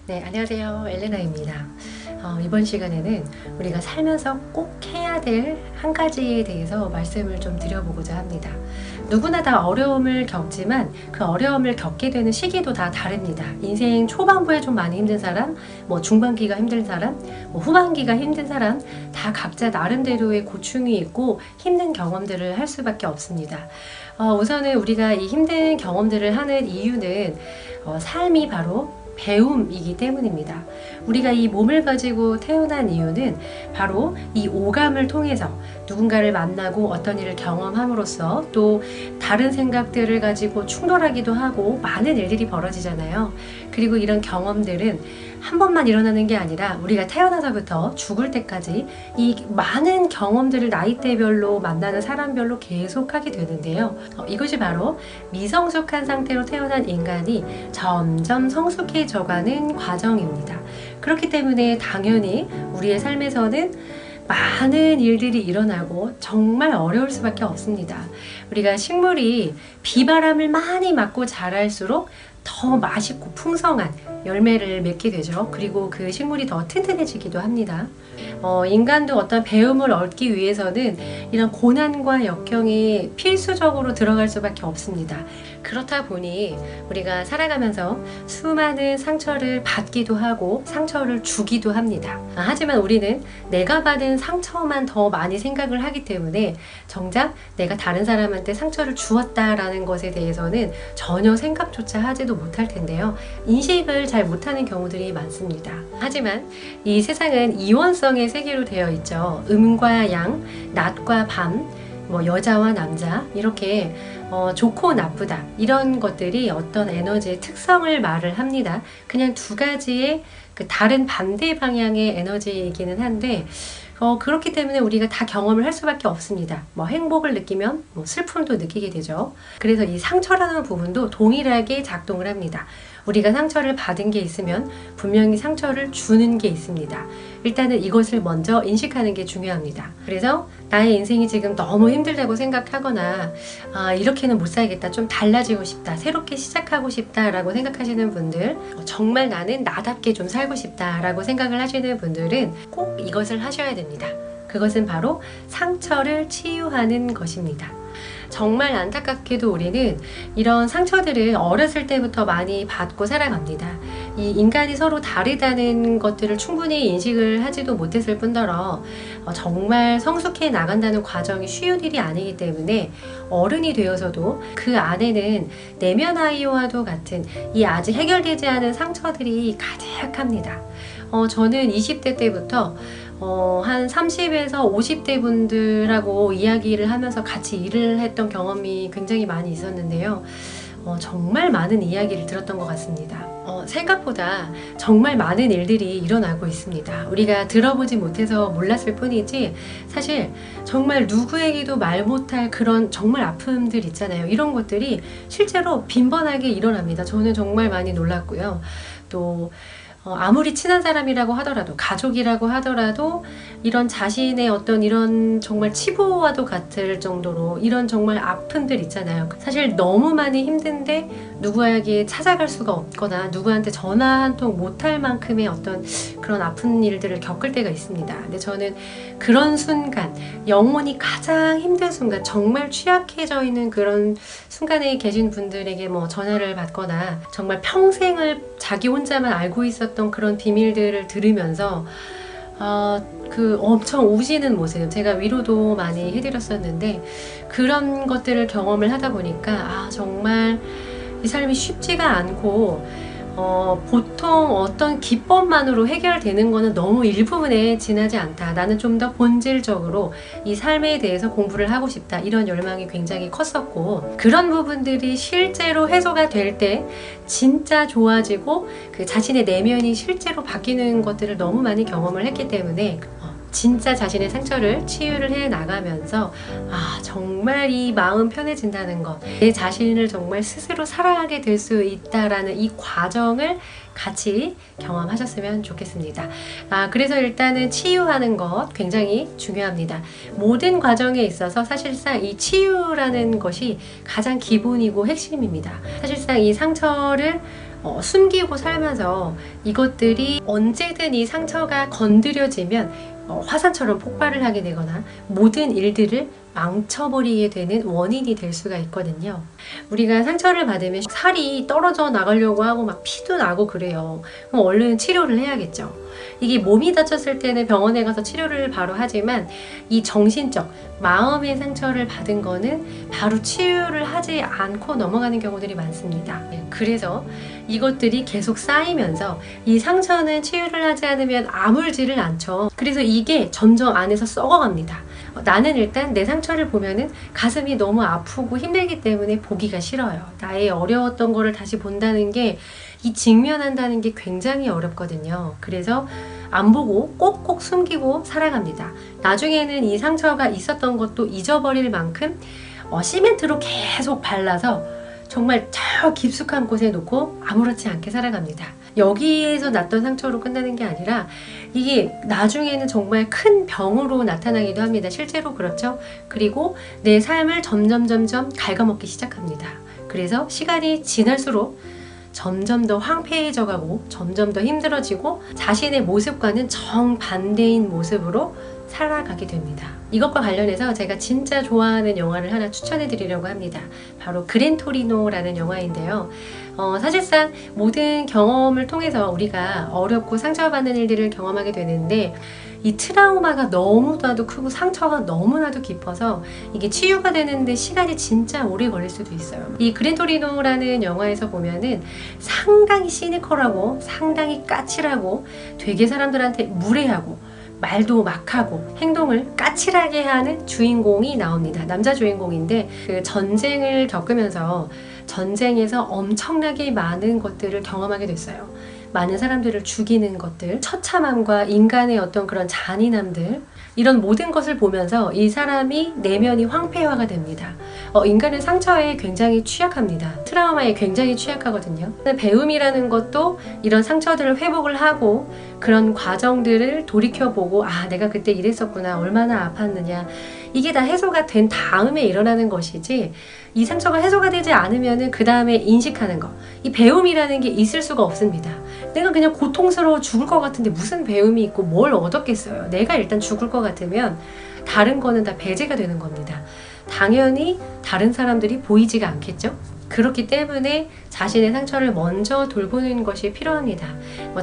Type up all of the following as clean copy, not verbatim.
네, 안녕하세요. 엘레나입니다. 이번 시간에는 우리가 살면서 꼭 해야 될 한 가지에 대해서 말씀을 좀 드려보고자 합니다. 누구나 다 어려움을 겪지만 그 어려움을 겪게 되는 시기도 다 다릅니다. 인생 초반부에 좀 많이 힘든 사람, 중반기가 힘든 사람, 후반기가 힘든 사람, 다 각자 나름대로의 고충이 있고 힘든 경험들을 할 수밖에 없습니다. 우선은 우리가 이 힘든 경험들을 하는 이유는 삶이 바로 배움이기 때문입니다. 우리가 이 몸을 가지고 태어난 이유는 바로 이 오감을 통해서 누군가를 만나고 어떤 일을 경험함으로써 또 다른 생각들을 가지고 충돌하기도 하고 많은 일들이 벌어지잖아요. 그리고 이런 경험들은 한 번만 일어나는 게 아니라 우리가 태어나서부터 죽을 때까지 이 많은 경험들을 나이대별로 만나는 사람별로 계속 하게 되는데요. 이것이 바로 미성숙한 상태로 태어난 인간이 점점 성숙해져가는 과정입니다. 그렇기 때문에 당연히 우리의 삶에서는 많은 일들이 일어나고 정말 어려울 수밖에 없습니다. 우리가 식물이 비바람을 많이 맞고 자랄수록 더 맛있고 풍성한 열매를 맺게 되죠. 그리고 그 식물이 더 튼튼해지기도 합니다. 인간도 어떤 배움을 얻기 위해서는 이런 고난과 역경이 필수적으로 들어갈 수밖에 없습니다. 그렇다 보니 우리가 살아가면서 수많은 상처를 받기도 하고 상처를 주기도 합니다. 하지만 우리는 내가 받은 상처만 더 많이 생각을 하기 때문에 정작 내가 다른 사람한테 상처를 주었다라는 것에 대해서는 전혀 생각조차 하지도 못할 텐데요. 인식을 잘 못하는 경우들이 많습니다. 하지만 이 세상은 이원성의 세계로 되어 있죠. 음과 양, 낮과 밤, 여자와 남자 이렇게 좋고 나쁘다 이런 것들이 어떤 에너지의 특성을 말을 합니다. 그냥 두 가지의 그 다른 반대 방향의 에너지이기는 한데 그렇기 때문에 우리가 다 경험을 할 수밖에 없습니다. 행복을 느끼면 슬픔도 느끼게 되죠. 그래서 이 상처라는 부분도 동일하게 작동을 합니다. 우리가 상처를 받은 게 있으면 분명히 상처를 주는 게 있습니다. 일단은 이것을 먼저 인식하는 게 중요합니다. 그래서 나의 인생이 지금 너무 힘들다고 생각하거나 이렇게는 못 살겠다, 좀 달라지고 싶다, 새롭게 시작하고 싶다 라고 생각하시는 분들, 정말 나는 나답게 좀 살고 싶다 라고 생각을 하시는 분들은 꼭 이것을 하셔야 됩니다. 그것은 바로 상처를 치유하는 것입니다. 정말 안타깝게도 우리는 이런 상처들을 어렸을 때부터 많이 받고 살아갑니다. 이 인간이 서로 다르다는 것들을 충분히 인식을 하지도 못했을 뿐더러 정말 성숙해 나간다는 과정이 쉬운 일이 아니기 때문에 어른이 되어서도 그 안에는 내면 아이와도 같은 이 아직 해결되지 않은 상처들이 가득합니다. 저는 20대 때부터 한 30에서 50대 분들하고 이야기를 하면서 같이 일을 했던 경험이 굉장히 많이 있었는데요. 정말 많은 이야기를 들었던 것 같습니다. 생각보다 정말 많은 일들이 일어나고 있습니다. 우리가 들어보지 못해서 몰랐을 뿐이지 사실 정말 누구에게도 말 못할 그런 정말 아픔들 있잖아요. 이런 것들이 실제로 빈번하게 일어납니다. 저는 정말 많이 놀랐고요. 또 아무리 친한 사람이라고 하더라도 가족이라고 하더라도 이런 자신의 어떤 이런 정말 치부와도 같을 정도로 이런 정말 아픔들 있잖아요. 사실 너무 많이 힘든데 누구에게 찾아갈 수가 없거나 누구한테 전화 한 통 못할 만큼의 어떤 그런 아픈 일들을 겪을 때가 있습니다. 근데 저는 그런 순간, 영혼이 가장 힘든 순간, 정말 취약해져 있는 그런 순간에 계신 분들에게 전화를 받거나 정말 평생을 자기 혼자만 알고 있었던 그런 비밀들을 들으면서 그 엄청 우시는 모습, 제가 위로도 많이 해드렸었는데 그런 것들을 경험을 하다 보니까 정말 이 삶이 쉽지가 않고 보통 어떤 기법만으로 해결되는 거는 너무 일부분에 지나지 않다. 나는 좀 더 본질적으로 이 삶에 대해서 공부를 하고 싶다. 이런 열망이 굉장히 컸었고 그런 부분들이 실제로 해소가 될 때 진짜 좋아지고 그 자신의 내면이 실제로 바뀌는 것들을 너무 많이 경험을 했기 때문에 진짜 자신의 상처를 치유를 해 나가면서 정말 이 마음 편해진다는 것, 내 자신을 정말 스스로 사랑하게 될 수 있다라는 이 과정을 같이 경험하셨으면 좋겠습니다. 그래서 일단은 치유하는 것 굉장히 중요합니다. 모든 과정에 있어서 사실상 이 치유라는 것이 가장 기본이고 핵심입니다. 사실상 이 상처를 숨기고 살면서 이것들이 언제든 이 상처가 건드려지면 화산처럼 폭발을 하게 되거나 모든 일들을 망쳐버리게 되는 원인이 될 수가 있거든요. 우리가 상처를 받으면 살이 떨어져 나가려고 하고 막 피도 나고 그래요. 그럼 얼른 치료를 해야겠죠. 이게 몸이 다쳤을 때는 병원에 가서 치료를 바로 하지만 이 정신적, 마음의 상처를 받은 거는 바로 치유를 하지 않고 넘어가는 경우들이 많습니다. 그래서 이것들이 계속 쌓이면서 이 상처는 치유를 하지 않으면 아물지를 않죠. 그래서 이게 점점 안에서 썩어갑니다. 나는 일단 내 상처를 보면은 가슴이 너무 아프고 힘들기 때문에 보기가 싫어요. 나의 어려웠던 거를 다시 본다는 게, 이 직면한다는 게 굉장히 어렵거든요. 그래서 안 보고 꼭꼭 숨기고 살아갑니다. 나중에는 이 상처가 있었던 것도 잊어버릴 만큼 시멘트로 계속 발라서 정말 저 깊숙한 곳에 놓고 아무렇지 않게 살아갑니다. 여기에서 났던 상처로 끝나는 게 아니라 이게 나중에는 정말 큰 병으로 나타나기도 합니다. 실제로 그렇죠. 그리고 내 삶을 점점 갉아먹기 시작합니다. 그래서 시간이 지날수록 점점 더 황폐해져 가고 점점 더 힘들어지고 자신의 모습과는 정반대인 모습으로 살아가게 됩니다. 이것과 관련해서 제가 진짜 좋아하는 영화를 하나 추천해 드리려고 합니다. 바로 그랜토리노라는 영화인데요. 사실상 모든 경험을 통해서 우리가 어렵고 상처받는 일들을 경험하게 되는데, 이 트라우마가 너무나도 크고 상처가 너무나도 깊어서 이게 치유가 되는데 시간이 진짜 오래 걸릴 수도 있어요. 이 그랜토리노라는 영화에서 보면은 상당히 시니컬하고 상당히 까칠하고 되게 사람들한테 무례하고 말도 막하고 행동을 까칠하게 하는 주인공이 나옵니다. 남자 주인공인데 그 전쟁을 겪으면서 전쟁에서 엄청나게 많은 것들을 경험하게 됐어요. 많은 사람들을 죽이는 것들, 처참함과 인간의 어떤 그런 잔인함들, 이런 모든 것을 보면서 이 사람이 내면이 황폐화가 됩니다. 인간은 상처에 굉장히 취약합니다. 트라우마에 굉장히 취약하거든요. 배움이라는 것도 이런 상처들을 회복을 하고 그런 과정들을 돌이켜보고, 아, 내가 그때 이랬었구나, 얼마나 아팠느냐, 이게 다 해소가 된 다음에 일어나는 것이지, 이 상처가 해소가 되지 않으면 그 다음에 인식하는 거, 이 배움이라는 게 있을 수가 없습니다. 내가 그냥 고통스러워 죽을 것 같은데 무슨 배움이 있고 뭘 얻었겠어요. 내가 일단 죽을 것 같으면 다른 거는 다 배제가 되는 겁니다. 당연히 다른 사람들이 보이지가 않겠죠. 그렇기 때문에 자신의 상처를 먼저 돌보는 것이 필요합니다.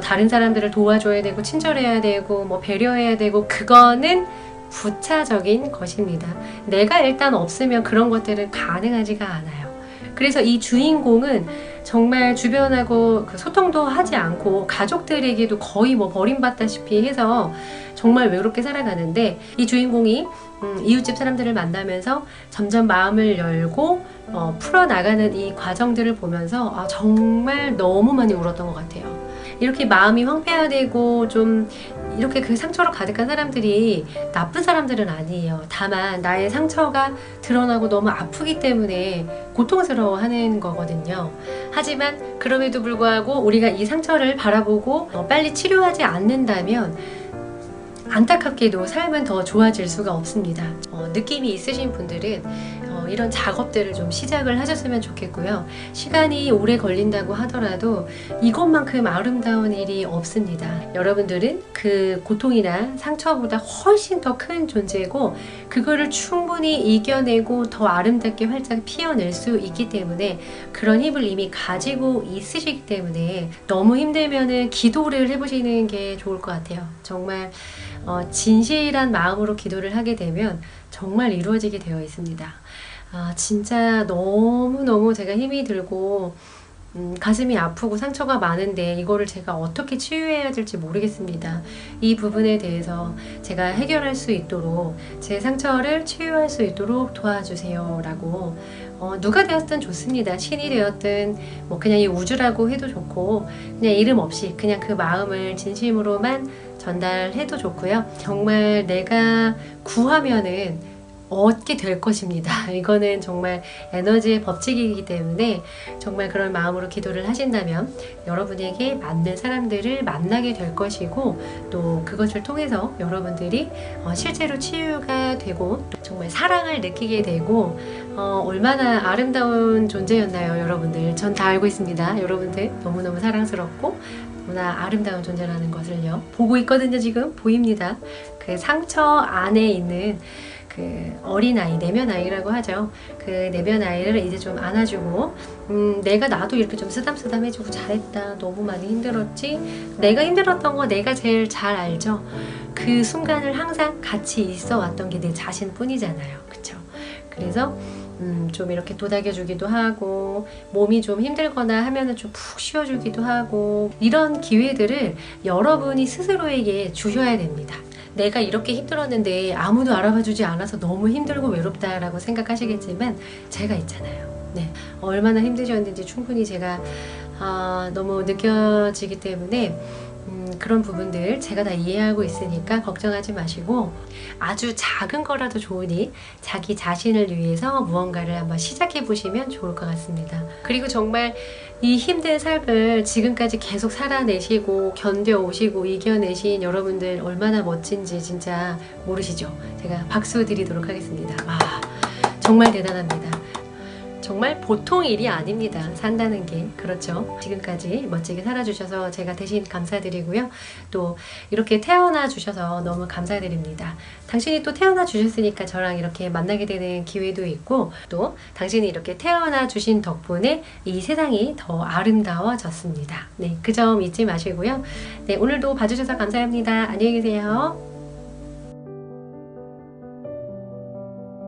다른 사람들을 도와줘야 되고 친절해야 되고 배려해야 되고, 그거는 부차적인 것입니다. 내가 일단 없으면 그런 것들은 가능하지가 않아요. 그래서 이 주인공은 정말 주변하고 소통도 하지 않고 가족들에게도 거의 버림받다시피 해서 정말 외롭게 살아가는데, 이 주인공이 이웃집 사람들을 만나면서 점점 마음을 열고 풀어나가는 이 과정들을 보면서 정말 너무 많이 울었던 것 같아요. 이렇게 마음이 황폐화되고 좀 이렇게 그 상처로 가득한 사람들이 나쁜 사람들은 아니에요. 다만 나의 상처가 드러나고 너무 아프기 때문에 고통스러워하는 거거든요. 하지만 그럼에도 불구하고 우리가 이 상처를 바라보고 빨리 치료하지 않는다면 안타깝게도 삶은 더 좋아질 수가 없습니다. 느낌이 있으신 분들은 이런 작업들을 좀 시작을 하셨으면 좋겠고요. 시간이 오래 걸린다고 하더라도 이것만큼 아름다운 일이 없습니다. 여러분들은 그 고통이나 상처보다 훨씬 더 큰 존재고, 그거를 충분히 이겨내고 더 아름답게 활짝 피어낼 수 있기 때문에, 그런 힘을 이미 가지고 있으시기 때문에 너무 힘들면은 기도를 해보시는 게 좋을 것 같아요. 정말 진실한 마음으로 기도를 하게 되면 정말 이루어지게 되어 있습니다. 진짜 너무너무 제가 힘이 들고 가슴이 아프고 상처가 많은데 이거를 제가 어떻게 치유해야 될지 모르겠습니다. 이 부분에 대해서 제가 해결할 수 있도록, 제 상처를 치유할 수 있도록 도와주세요 라고, 누가 되었든 좋습니다. 신이 되었든 그냥 이 우주라고 해도 좋고, 그냥 이름 없이 그냥 그 마음을 진심으로만 전달해도 좋고요. 정말 내가 구하면은 얻게 될 것입니다. 이거는 정말 에너지의 법칙이기 때문에 정말 그런 마음으로 기도를 하신다면 여러분에게 맞는 사람들을 만나게 될 것이고, 또 그것을 통해서 여러분들이 실제로 치유가 되고 정말 사랑을 느끼게 되고, 얼마나 아름다운 존재였나요, 여러분들. 전 다 알고 있습니다. 여러분들 너무너무 사랑스럽고 너무나 아름다운 존재라는 것을요 보고 있거든요. 지금 보입니다. 그 상처 안에 있는 그 어린아이, 내면아이라고 하죠. 그 내면아이를 이제 좀 안아주고, 내가 나도 이렇게 좀 쓰담쓰담해주고 잘했다. 너무 많이 힘들었지? 내가 힘들었던 거 내가 제일 잘 알죠. 그 순간을 항상 같이 있어 왔던 게 내 자신뿐이잖아요. 그쵸? 그래서 좀 이렇게 도닥여주기도 하고, 몸이 좀 힘들거나 하면은 좀 푹 쉬어주기도 하고, 이런 기회들을 여러분이 스스로에게 주셔야 됩니다. 내가 이렇게 힘들었는데 아무도 알아봐주지 않아서 너무 힘들고 외롭다라고 생각하시겠지만 제가 있잖아요. 네, 얼마나 힘드셨는지 충분히 제가 너무 느껴지기 때문에 그런 부분들 제가 다 이해하고 있으니까 걱정하지 마시고, 아주 작은 거라도 좋으니 자기 자신을 위해서 무언가를 한번 시작해 보시면 좋을 것 같습니다. 그리고 정말 이 힘든 삶을 지금까지 계속 살아내시고 견뎌오시고 이겨내신 여러분들 얼마나 멋진지 진짜 모르시죠? 제가 박수 드리도록 하겠습니다. 와, 정말 대단합니다. 정말 보통 일이 아닙니다. 산다는 게. 그렇죠. 지금까지 멋지게 살아주셔서 제가 대신 감사드리고요. 또 이렇게 태어나 주셔서 너무 감사드립니다. 당신이 또 태어나 주셨으니까 저랑 이렇게 만나게 되는 기회도 있고, 또 당신이 이렇게 태어나 주신 덕분에 이 세상이 더 아름다워졌습니다. 네, 그 점 잊지 마시고요. 네, 오늘도 봐주셔서 감사합니다. 안녕히 계세요.